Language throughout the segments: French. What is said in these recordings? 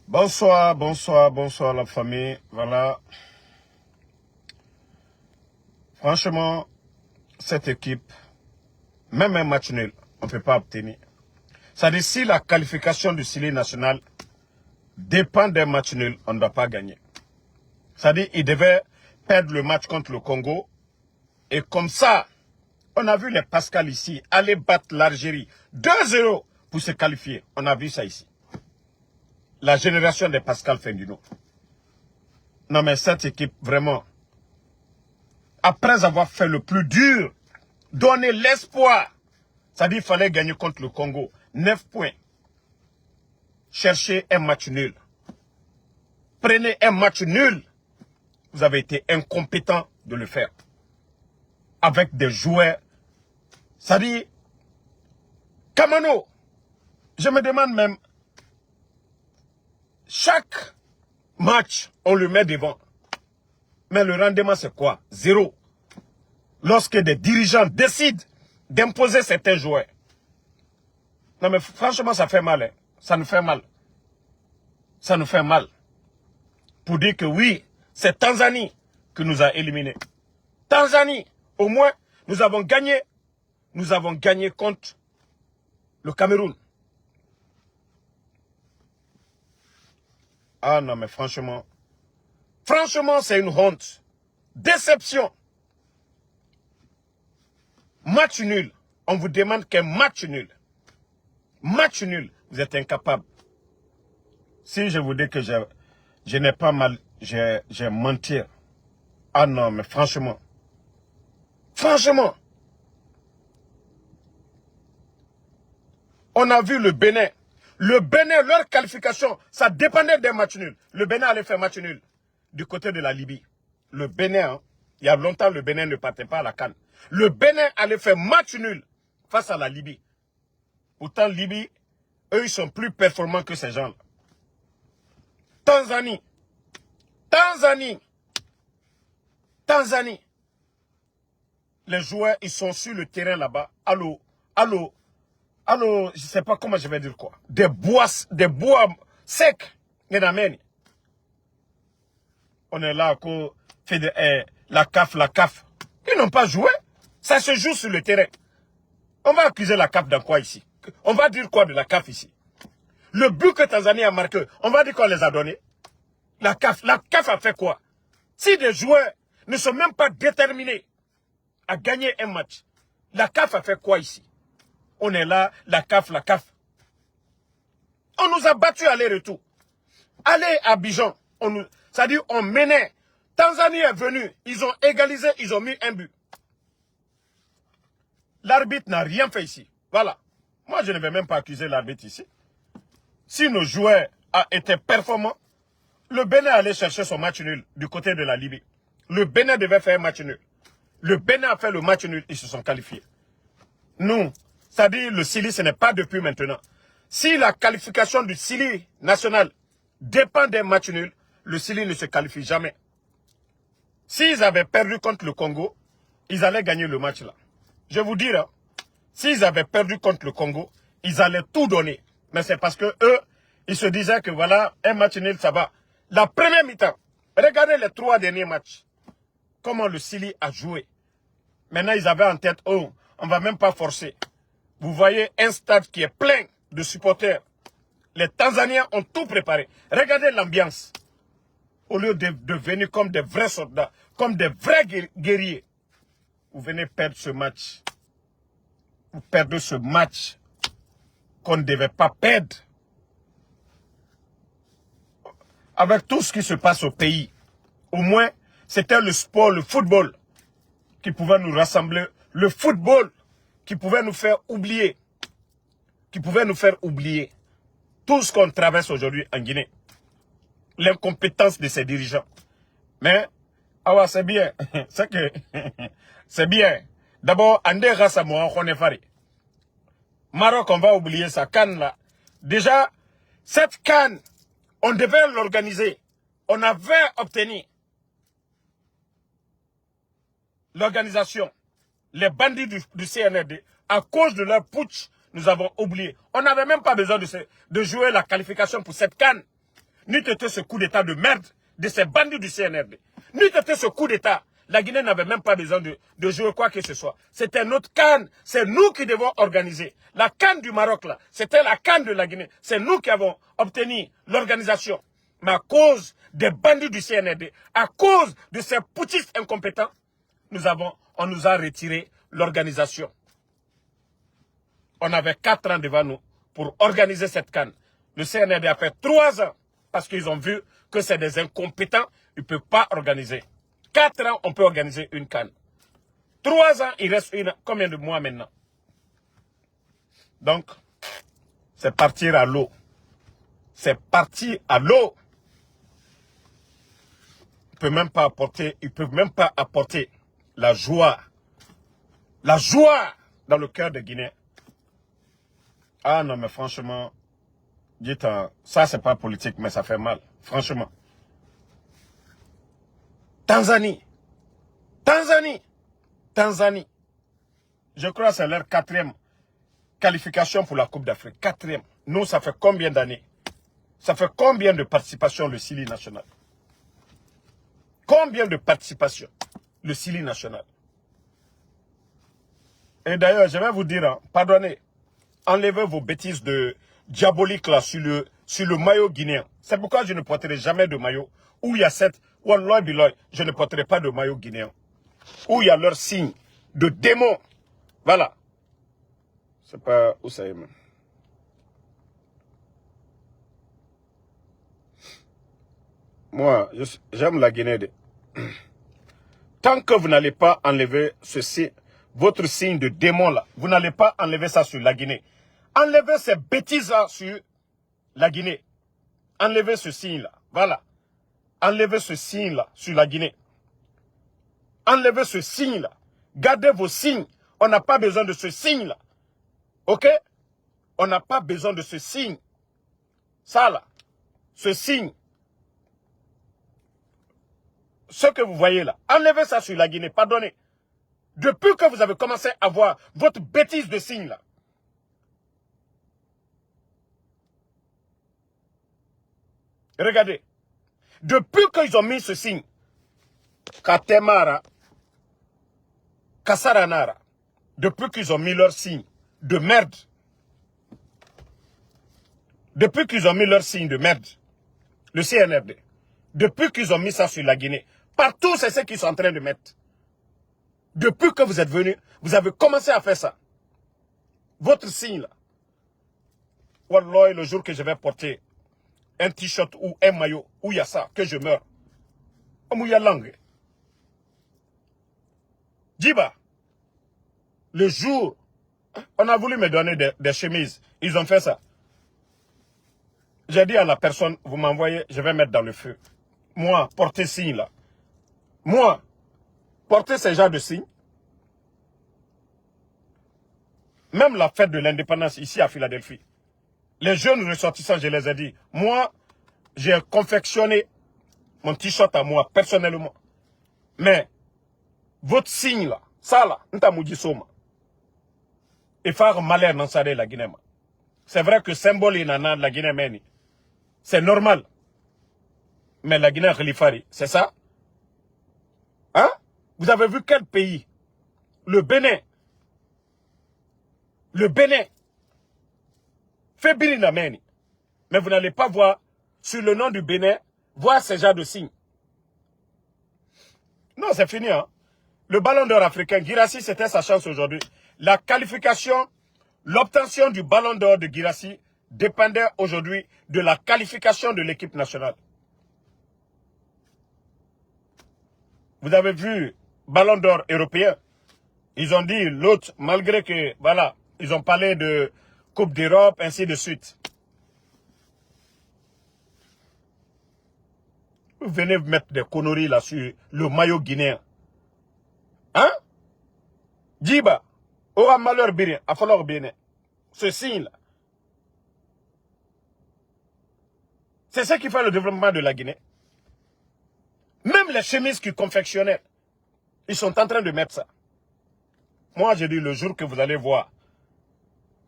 Bonsoir, bonsoir, bonsoir la famille. Voilà. Franchement, cette équipe, même un match nul, on ne peut pas obtenir. C'est-à-dire, si la qualification du Syli national dépend d'un match nul, on ne doit pas gagner. C'est-à-dire, il devait perdre le match contre le Congo. Et comme ça, on a vu les Pascal ici aller battre l'Algérie 2-0 pour se qualifier. On a vu ça ici. La génération des Pascal Fendino. Non mais cette équipe, vraiment, après avoir fait le plus dur, donner l'espoir, c'est-à-dire qu'il fallait gagner contre le Congo, 9 points. Cherchez un match nul. Prenez un match nul. Vous avez été incompétent de le faire. Avec des joueurs, c'est-à-dire, Kamano, je me demande même, chaque match, on le met devant. Mais le rendement, c'est quoi? Zéro. Lorsque des dirigeants décident d'imposer certains joueurs. Non mais franchement, ça fait mal. Hein. Ça nous fait mal. Ça nous fait mal. Pour dire que oui, c'est Tanzanie qui nous a éliminés. Tanzanie, au moins, nous avons gagné. Nous avons gagné contre le Cameroun. Ah non mais franchement, c'est une honte. Déception. Match nul. On vous demande qu'un match nul. Match nul. Vous êtes incapable. Si je vous dis que je n'ai pas mal, j'ai menti. Ah non, mais franchement. Franchement. On a vu le Bénin. Le Bénin, leur qualification, ça dépendait des matchs nuls. Le Bénin allait faire match nul du côté de la Libye. Le Bénin, hein, il y a longtemps, le Bénin ne partait pas à la CAN. Le Bénin allait faire match nul face à la Libye. Pourtant, Libye, eux, ils sont plus performants que ces gens-là. Tanzanie. Les joueurs, ils sont sur le terrain là-bas. Allô, je ne sais pas comment je vais dire quoi. Des bois secs. On est là, fait la CAF. Ils n'ont pas joué. Ça se joue sur le terrain. On va accuser la CAF dans quoi ici? On va dire quoi de la CAF ici? Le but que Tanzanie a marqué, on va dire qu'on les a donnés. La CAF a fait quoi? Si des joueurs ne sont même pas déterminés à gagner un match, la CAF a fait quoi ici? On est là, la CAF. On nous a battus aller-retour. Aller à Abidjan, c'est-à-dire on menait. Tanzanie est venu, ils ont égalisé, ils ont mis un but. L'arbitre n'a rien fait ici. Voilà. Moi, je ne vais même pas accuser l'arbitre ici. Si nos joueurs étaient performants, le Bénin allait chercher son match nul du côté de la Libye. Le Bénin devait faire un match nul. Le Bénin a fait le match nul, ils se sont qualifiés. Nous, c'est-à-dire le Syli, ce n'est pas depuis maintenant. Si la qualification du Syli national dépend d'un match nul, le Syli ne se qualifie jamais. S'ils avaient perdu contre le Congo, ils allaient gagner le match là. Je vous dis, s'ils avaient perdu contre le Congo, ils allaient tout donner. Mais c'est parce que eux, ils se disaient que voilà, un match nul, ça va. La première mi-temps, regardez les 3 derniers matchs. Comment le Syli a joué. Maintenant, ils avaient en tête, oh, on ne va même pas forcer. Vous voyez un stade qui est plein de supporters. Les Tanzaniens ont tout préparé. Regardez l'ambiance. Au lieu de venir comme des vrais soldats, comme des vrais guerriers, vous venez perdre ce match. Vous perdez ce match qu'on ne devait pas perdre. Avec tout ce qui se passe au pays, au moins, c'était le sport, le football, qui pouvait nous rassembler. Le football qui pouvait nous faire oublier. Tout ce qu'on traverse aujourd'hui en Guinée. L'incompétence de ses dirigeants. Mais, c'est bien. C'est bien. D'abord, Andé Rassamoa, on est faré. Maroc, on va oublier sa canne là. Déjà, cette canne, on devait l'organiser. On avait obtenu l'organisation. Les bandits du CNRD, à cause de leur putsch, nous avons oublié. On n'avait même pas besoin de jouer la qualification pour cette canne. n'eût été ce coup d'État de merde de ces bandits du CNRD, n'eût été ce coup d'État, la Guinée n'avait même pas besoin de jouer quoi que ce soit. C'était notre CAN, c'est nous qui devons organiser. La CAN du Maroc, là, c'était la CAN de la Guinée. C'est nous qui avons obtenu l'organisation. Mais à cause des bandits du CNRD, à cause de ces putschistes incompétents, on nous a retiré l'organisation. On avait 4 ans devant nous pour organiser cette CAN. Le CNRD a fait 3 ans parce qu'ils ont vu que c'est des incompétents, ils ne peuvent pas organiser. 4 ans, on peut organiser une CAN. 3 ans, il reste combien de mois maintenant? Donc, c'est partir à l'eau. C'est partir à l'eau. Ils ne peuvent même pas apporter la joie. La joie dans le cœur des Guinéens. Ah non, mais franchement, dites, ça c'est pas politique, mais ça fait mal. Franchement. Tanzanie. Je crois que c'est leur 4e qualification pour la Coupe d'Afrique. 4e. Nous, ça fait combien d'années? Ça fait combien de participations le Sili national? Combien de participations le Sili national? Et d'ailleurs, je vais vous dire, pardonnez, enlevez vos bêtises de diaboliques là sur le maillot guinéen. C'est pourquoi je ne porterai jamais de maillot où il y a Wallah Biloy, je ne porterai pas de maillot guinéen. Où il y a leur signe de démon. Voilà. C'est pas où ça est même. Moi, j'aime la Guinée. Tant que vous n'allez pas enlever votre signe de démon là, vous n'allez pas enlever ça sur la Guinée. Enlevez ces bêtises là sur la Guinée. Enlevez ce signe là. Voilà. Enlevez ce signe là sur la Guinée. Enlevez ce signe là. Gardez vos signes. On n'a pas besoin de ce signe là. Ok? On n'a pas besoin de ce signe. Ça là. Ce signe. Ce que vous voyez là. Enlevez ça sur la Guinée. Pardonnez. Depuis que vous avez commencé à voir votre bêtise de signe là. Regardez. Depuis qu'ils ont mis ce signe. Katemara. Kasaranara. Depuis qu'ils ont mis leur signe de merde. Depuis qu'ils ont mis leur signe de merde. Le CNRD. Depuis qu'ils ont mis ça sur la Guinée. Partout, c'est ce qu'ils sont en train de mettre. Depuis que vous êtes venus, vous avez commencé à faire ça. Votre signe là. Wallah, le jour que je vais porter un t-shirt ou un maillot où il y a ça, que je meurs. Où il y a langue. Djiba, le jour, on a voulu me donner des chemises. Ils ont fait ça. J'ai dit à la personne, vous m'envoyez, je vais mettre dans le feu. Moi, porter signe là. Moi, porter ce genre de signe. Même la fête de l'indépendance ici à Philadelphie. Les jeunes ressortissants, je les ai dit, moi, j'ai confectionné mon t-shirt à moi, personnellement. Mais, votre signe là, ça là, Ntamoudjisoma, il faut avoir malheur dans ça de la Guinée. C'est vrai que symbole est dans la Guinée, c'est normal. Mais la Guinée Khalifari, c'est ça? Hein? Vous avez vu quel pays? Le Bénin. Le Bénin. Fait Birinameni. Mais vous n'allez pas voir, sur le nom du Bénin, voir ce genre de signes. Non, c'est fini. Hein? Le ballon d'or africain, Guirassy, c'était sa chance aujourd'hui. La qualification, l'obtention du ballon d'or de Guirassy dépendait aujourd'hui de la qualification de l'équipe nationale. Vous avez vu, ballon d'or européen. Ils ont dit, l'autre, malgré que, voilà, ils ont parlé de Coupe d'Europe, ainsi de suite. Vous venez mettre des conneries là sur le maillot guinéen. Hein? Djiba, aura malheur bien, à falloir bien. Ce signe-là. C'est ça qui fait le développement de la Guinée. Même les chemises qui confectionnaient, ils sont en train de mettre ça. Moi, j'ai dit le jour que vous allez voir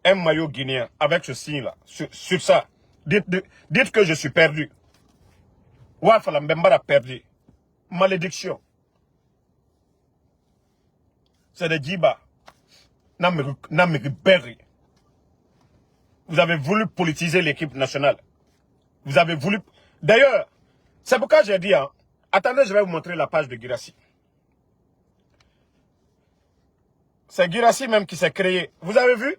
un maillot guinéen avec ce signe-là, sur ça, dites que je suis perdu. Ouaf la Mbemba a perdu. Malédiction. C'est des djibas. Namiri. Vous avez voulu politiser l'équipe nationale. Vous avez voulu... D'ailleurs, c'est pourquoi j'ai dit, hein, attendez, je vais vous montrer la page de Guirassy. C'est Guirassy même qui s'est créé. Vous avez vu?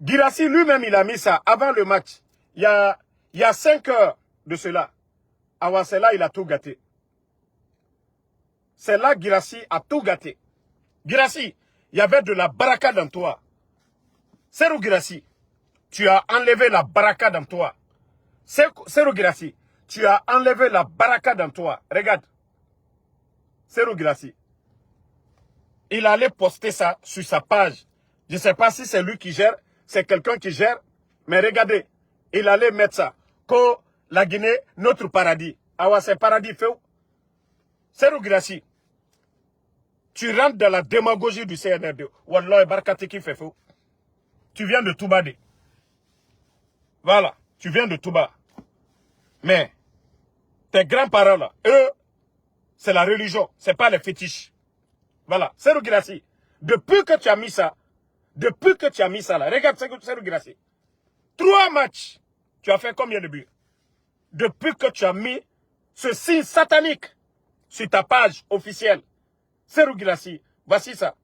Guirassy lui-même, il a mis ça avant le match. Il y a 5 heures de cela. Avant cela, il a tout gâté. C'est là Guirassy a tout gâté. Guirassy, il y avait de la baraka dans toi. Serou Guirassy, tu as enlevé la baraka dans toi. Serou Guirassy, tu as enlevé la baraka dans toi. Regarde. Serou Guirassy. Il allait poster ça sur sa page. Je ne sais pas si c'est lui qui gère, c'est quelqu'un qui gère. Mais regardez, il allait mettre ça. Que la Guinée, notre paradis. Ah, c'est paradis fait où? Serou Guirassy, tu rentres dans la démagogie du CNRD. Wallah, Barkati qui fait fou. Tu viens de Toubadé. Voilà, tu viens de Touba. Mais, tes grands-parents là, eux, c'est la religion, c'est pas les fétiches. Voilà, Serou Guirassy, depuis que tu as mis ça, là, regarde Serou Guirassy. 3 matchs, tu as fait combien de buts? Depuis que tu as mis ce signe satanique sur ta page officielle, Serou Guirassy, voici ça.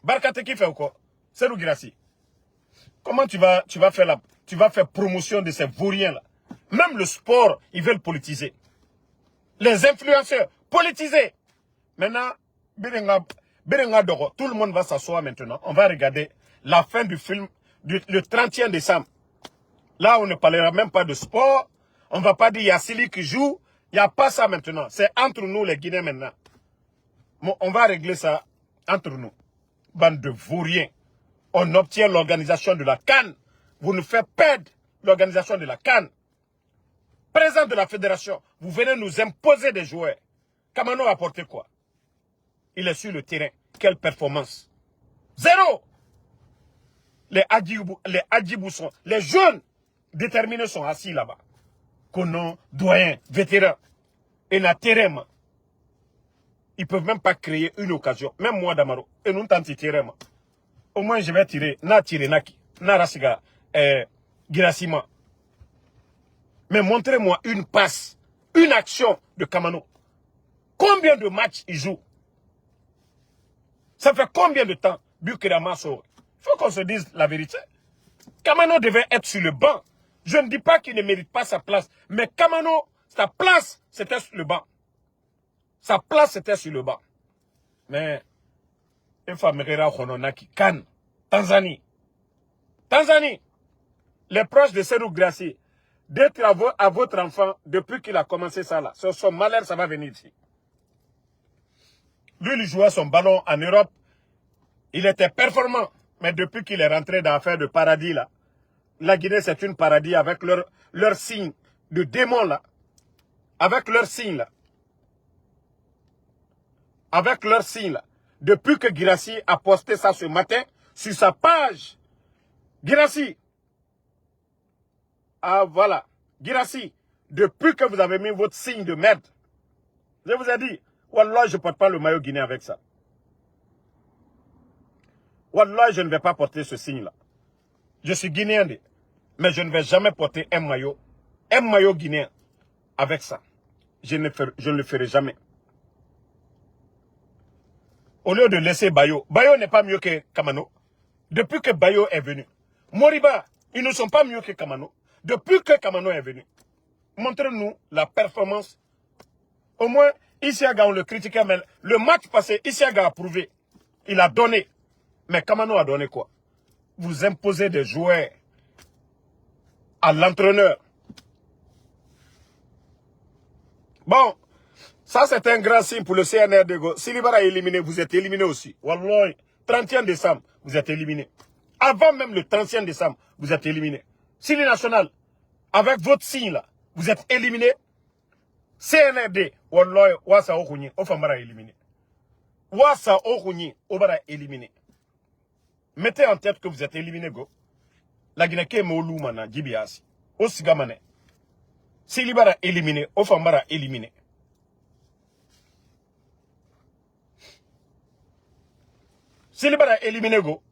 Barkate qui fait quoi? Serou Guirassy. Comment tu vas faire promotion de ces vauriens là? Même le sport, ils veulent politiser. Les influenceurs, politiser. Maintenant, tout le monde va s'asseoir maintenant. On va regarder la fin du film le 31 décembre. Là, on ne parlera même pas de sport. On ne va pas dire il y a Sili qui joue. Il n'y a pas ça maintenant. C'est entre nous les Guinéens maintenant. Bon, on va régler ça entre nous. Bande de vauriens. On obtient l'organisation de la CAN. Vous nous faites perdre l'organisation de la CAN. Président de la fédération, vous venez nous imposer des joueurs. Kamano a apporté quoi? Il est sur le terrain. Quelle performance? 0. Les Adjibou sont, les jeunes déterminés sont assis là-bas. Konon, doyen, vétéran. Et na terrain, ils ne peuvent même pas créer une occasion. Même moi, Damaro. Et nous, tant tirer. Au moins, je vais tirer. Na tirer, naki. Na rasiga. Guirassima. Mais montrez-moi une passe. Une action de Kamano. Combien de matchs il joue? Ça fait combien de temps? Bukirama sort. Il faut qu'on se dise la vérité. Kamano devait être sur le banc. Je ne dis pas qu'il ne mérite pas sa place. Mais Kamano, sa place, c'était sur le banc. Sa place, c'était sur le banc. Mais, une femme Hononaki, Kan, Tanzanie. Tanzanie, les proches de Serou Guirassy, d'être à votre enfant depuis qu'il a commencé ça là. Son malheur, ça va venir ici. Lui, il jouait son ballon en Europe. Il était performant. Mais depuis qu'il est rentré dans l'affaire de paradis là, la Guinée, c'est une paradis avec leur signe de démon là. Avec leur signe là. Avec leur signe là. Depuis que Guirassy a posté ça ce matin sur sa page. Guirassy. Ah voilà. Guirassy. Depuis que vous avez mis votre signe de merde. Je vous ai dit. Wallah, je ne porte pas le maillot guinéen avec ça. Wallah, je ne vais pas porter ce signe là. Je suis guinéen, mais je ne vais jamais porter un maillot guinéen avec ça. Je ne le ferai jamais. Au lieu de laisser Bayo. Bayo n'est pas mieux que Kamano. Depuis que Bayo est venu. Moriba, ils ne sont pas mieux que Kamano. Depuis que Kamano est venu. Montrez-nous la performance. Au moins, Isiaga, on le critiquait, mais le match passé, Isiaga a prouvé. Il a donné. Mais Kamano a donné quoi? Vous imposez des joueurs à l'entraîneur. Bon, ça c'est un grand signe pour le CNRD. Si Libara est éliminé, vous êtes éliminé aussi. Wallah, 31 décembre, vous êtes éliminé. Avant même le 31 décembre, vous êtes éliminé. Si les nationales, avec votre signe là, vous êtes éliminé. CNRD, Wallah, Wassa Okouni, Ofamara éliminé. Wassa Okouni, Obara éliminé. Mettez en tête que vous êtes éliminé, go. La Guinée est Moulou, mana, Djibiasi. Osigamane. Si Libara éliminé, Ofambara éliminé. Si Libara éliminé go,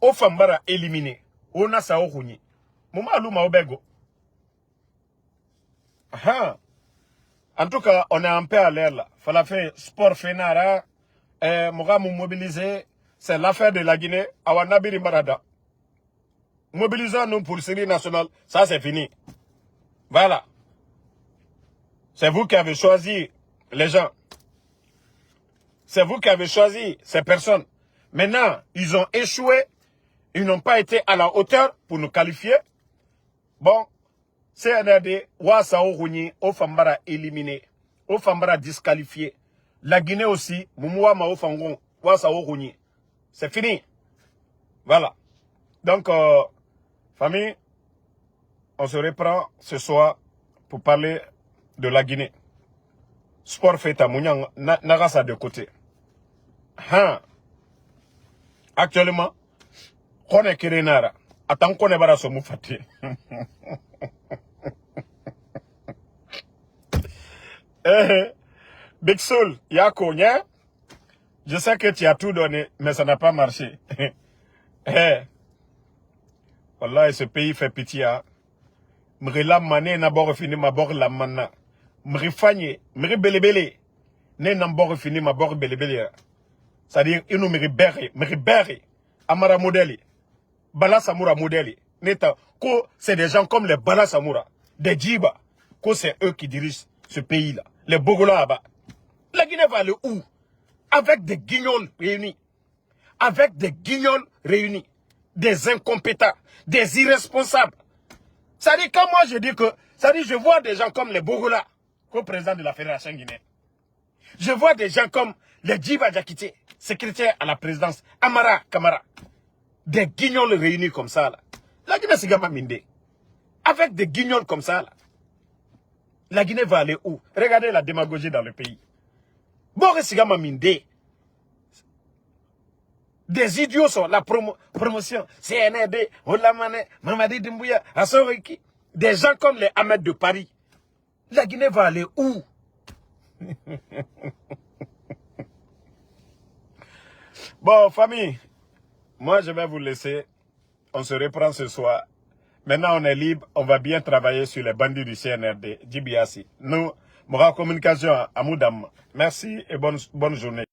Ofambara éliminé. On a ça au Rouni. Mouma Luma Obego. En tout cas, on est un peu à l'air là. Fallait faire sport fénara. Moura mou mobiliser. C'est l'affaire de la Guinée. Awanabiri Marada. Mobilisons-nous pour le série nationale. Ça, c'est fini. Voilà. C'est vous qui avez choisi les gens. C'est vous qui avez choisi ces personnes. Maintenant, ils ont échoué. Ils n'ont pas été à la hauteur pour nous qualifier. Bon, CNRD, Ouassao Rouni, Ofambara éliminé. Ofambara disqualifié. La Guinée aussi, Moumoua Mao Fangon, Ouassao Rouni. C'est fini. Voilà. Donc, famille, on se reprend ce soir pour parler de la Guinée. Sport fait à Mouniang, Nagasa de côté. Actuellement, on est Kirinara. Attends qu'on est bara so moufati. Big Soul, Yako, je sais que tu as tout donné, mais ça n'a pas marché. Wallah, ce pays fait pitié. M'rila mané n'a pas fini ma bord la manna. M'rifanye, m'ribelebele. Né n'a pas fini ma bord belebele. C'est-à-dire, il nous m'ribere. Amara Modeli. Bala Samoura Modeli. Neta, ko c'est des gens comme les Bala Samoura, des Djiba. Ko c'est eux qui dirigent ce pays-là. Les Bogola là-bas. La Guinée va aller où? Avec des guignols réunis. Avec des guignols réunis. Des incompétents. Des irresponsables. Ça dit, quand moi je dis que, ça dit, je vois des gens comme les Bogola, co-président de la Fédération guinéenne. Je vois des gens comme les Djiba Diakité, secrétaire à la présidence, Amara Kamara. Des guignols réunis comme ça, là. La Guinée, c'est Gama Minde. Avec des guignols comme ça, là. La Guinée va aller où? Regardez la démagogie dans le pays. Boris Sigama Minde. Des idiots sont la promotion. CNRD, Olamane, Mamadi Doumbouya, Assoriki. Des gens comme les Ahmed de Paris. La Guinée va aller où? Bon, famille, moi je vais vous laisser. On se reprend ce soir. Maintenant, on est libre. On va bien travailler sur les bandits du CNRD. Djibiasi. Nous, Mora Communication à Moudam. Merci et bonne journée.